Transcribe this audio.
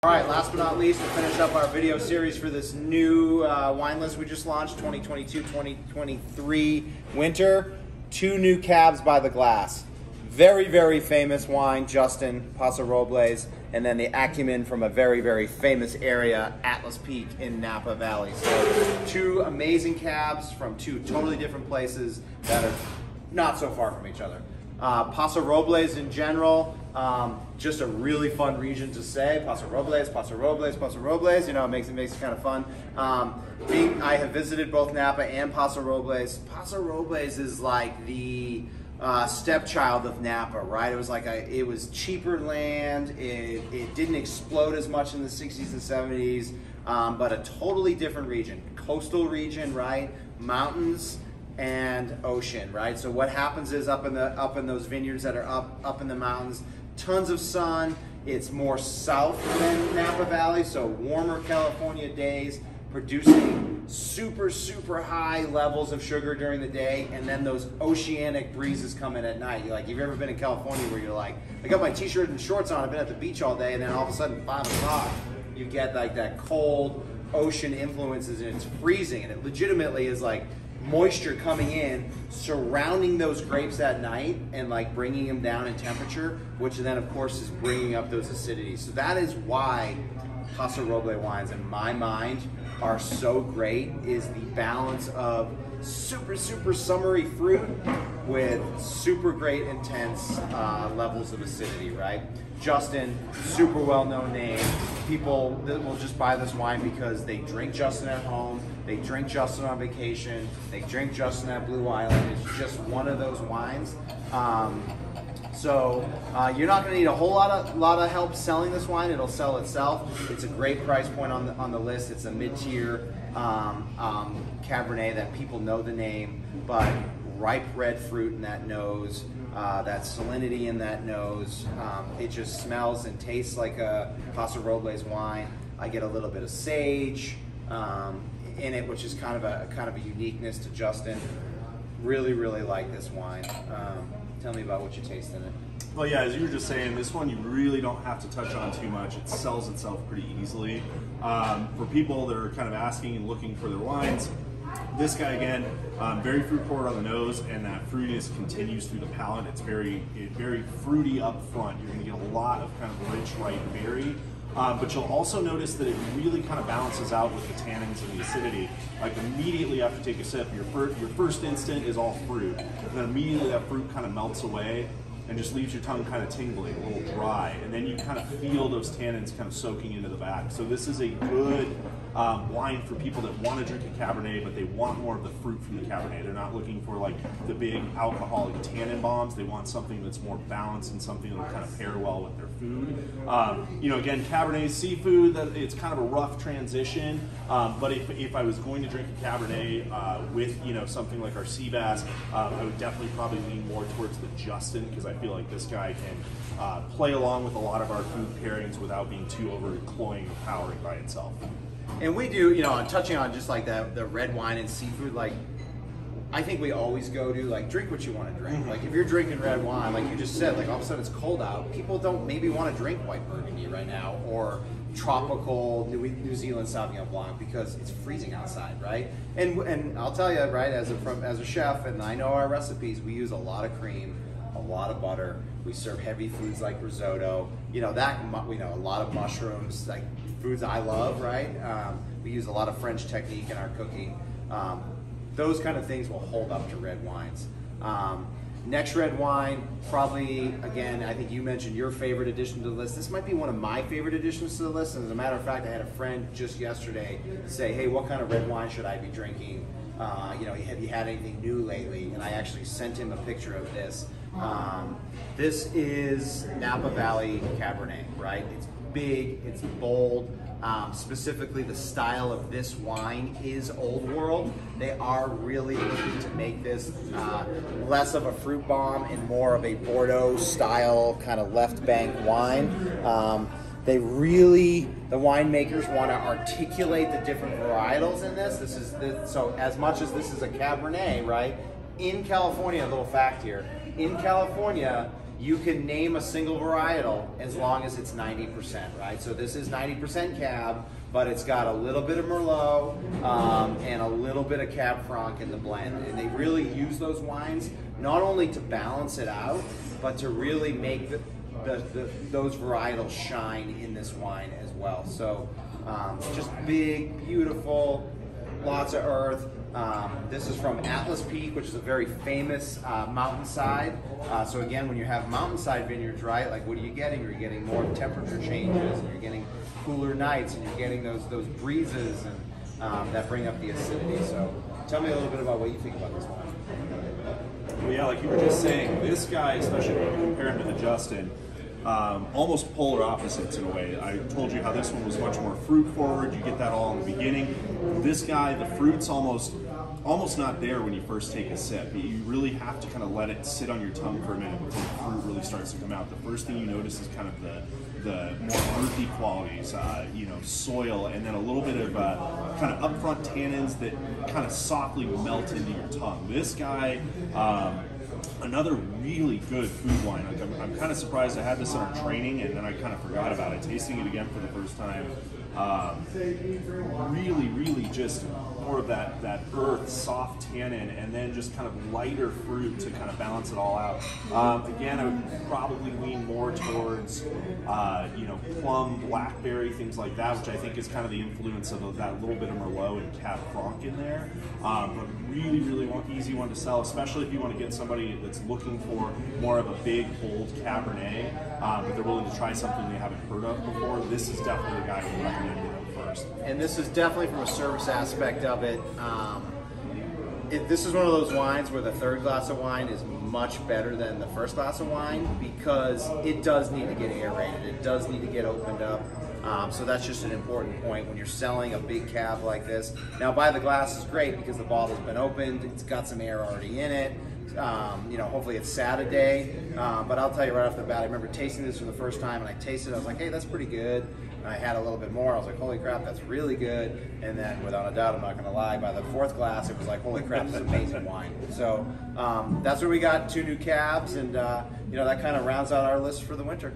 All right, last but not least, to finish up our video series for this new wine list we just launched, 2022-2023 winter, 2 new cabs by the glass. Very, very famous wine, Justin Paso Robles, and then the Acumen from a very, very famous area, Atlas Peak in Napa Valley. So 2 amazing cabs from 2 totally different places that are not so far from each other. Paso Robles in general, just a really fun region to say. Paso Robles, Paso Robles, Paso Robles. You know, it makes it kind of fun. I have visited both Napa and Paso Robles. Paso Robles is like the stepchild of Napa, right? It was like it was cheaper land. It didn't explode as much in the 60s and 70s, but a totally different region, coastal region, right? Mountains and ocean, right? So what happens is up in those vineyards that are up in the mountains, tons of sun. It's more south than Napa Valley, so warmer California days, producing super, super high levels of sugar during the day, and then those oceanic breezes come in at night. Have you ever been in California where you're like, I got my t-shirt and shorts on, I've been at the beach all day, and then all of a sudden 5 o'clock, you get like that cold ocean influences and it's freezing, and it legitimately is like moisture coming in, surrounding those grapes at night and like bringing them down in temperature, which then of course is bringing up those acidities. So that is why Paso Robles wines in my mind are so great, is the balance of super, super summery fruit with super great intense levels of acidity, right? Justin, super well-known name. People that will just buy this wine because they drink Justin at home, they drink Justin on vacation, they drink Justin at Blue Island. It's just one of those wines. So you're not going to need a whole lot of help selling this wine. It'll sell itself. It's a great price point on the list. It's a mid-tier Cabernet that people know the name, but ripe red fruit in that nose, that salinity in that nose. It just smells and tastes like a Paso Robles wine. I get a little bit of sage in it, which is kind of a uniqueness to Justin. Really, really like this wine. Tell me about what you taste in it. Well, yeah, as you were just saying, this one you really don't have to touch on too much. It sells itself pretty easily. For people that are kind of asking and looking for their wines, this guy again, very fruit forward on the nose, and that fruitiness continues through the palate. It's very fruity up front. You're going to get a lot of kind of rich, ripe berry. But you'll also notice that it really kind of balances out with the tannins and the acidity. Like immediately after you take a sip, your first instant is all fruit, and then immediately that fruit kind of melts away and just leaves your tongue kind of tingling, a little dry, and then you kind of feel those tannins kind of soaking into the back. So this is a good wine for people that want to drink a Cabernet, but they want more of the fruit from the Cabernet. They're not looking for like the big alcoholic tannin bombs. They want something that's more balanced and something that will kind of pair well with their food. You know, again, Cabernet seafood, it's kind of a rough transition, but if I was going to drink a Cabernet with, you know, something like our sea bass, I would definitely probably lean more towards the Justin, because I feel like this guy can play along with a lot of our food pairings without being too over cloying or powering by itself. And we do, you know, touching on just like the red wine and seafood, like I think we always go to like drink what you want to drink. Like if you're drinking red wine, like you just said, like all of a sudden it's cold out, people don't maybe want to drink white Burgundy right now or tropical New Zealand Sauvignon Blanc because it's freezing outside, right? And I'll tell you, right, as a chef, and I know our recipes, we use a lot of cream, a lot of butter. We serve heavy foods like risotto. You know a lot of mushrooms, like foods I love, right? We use a lot of French technique in our cooking. Those kind of things will hold up to red wines. Next red wine, probably, again, I think you mentioned your favorite addition to the list. This might be one of my favorite additions to the list. And as a matter of fact, I had a friend just yesterday say, hey, what kind of red wine should I be drinking? You know, have you had anything new lately? And I actually sent him a picture of this. This is Napa Valley Cabernet, right? It's big, it's bold. Specifically, the style of this wine is Old World. They are really looking to make this less of a fruit bomb and more of a Bordeaux style kind of left bank wine. The winemakers want to articulate the different varietals in this. So as much as this is a Cabernet, right? In California, a little fact here, in California, you can name a single varietal as long as it's 90%, right? So this is 90% Cab, but it's got a little bit of Merlot and a little bit of Cab Franc in the blend. And they really use those wines not only to balance it out, but to really make those varietals shine in this wine as well. So just big, beautiful, lots of earth. This is from Atlas Peak, which is a very famous mountainside. So again, when you have mountainside vineyards, right, like what are you getting? You're getting more temperature changes, and you're getting cooler nights, and you're getting those breezes and that bring up the acidity. So tell me a little bit about what you think about this wine. Well, yeah, like you were just saying, this guy, especially when you compare him to the Justin, almost polar opposites in a way. I told you how this one was much more fruit forward. You get that all in the beginning. This guy, the fruit's almost not there when you first take a sip. You really have to kind of let it sit on your tongue for a minute before the fruit really starts to come out. The first thing you notice is kind of the more earthy qualities, soil, and then a little bit of kind of upfront tannins that kind of softly melt into your tongue. This guy, another really good food wine. Like I'm kind of surprised I had this in our training and then I kind of forgot about it. Tasting it again for the first time, really just more of that earth, soft tannin, and then just kind of lighter fruit to kind of balance it all out. Again, I would probably lean more towards plum, blackberry, things like that, which I think is kind of the influence of that little bit of Merlot and Cab Franc in there. But really easy one to sell, especially if you want to get somebody that's looking for more of a big, bold Cabernet, but they're willing to try something they haven't heard of before. This is definitely the guy who recommended it first. And this is definitely from a service aspect of it. This is one of those wines where the third glass of wine is much better than the first glass of wine because it does need to get aerated. It does need to get opened up. So that's just an important point when you're selling a big cab like this. Now, by the glass is great because the bottle's been opened. It's got some air already in it. Hopefully it's sat a day. But I'll tell you right off the bat, I remember tasting this for the first time, and I tasted it. I was like, hey, that's pretty good. And I had a little bit more. I was like, holy crap, that's really good. And then, without a doubt, I'm not going to lie, by the fourth glass, it was like, holy crap, this is amazing wine. So that's what we got, 2 new cabs, and that kind of rounds out our list for the winter.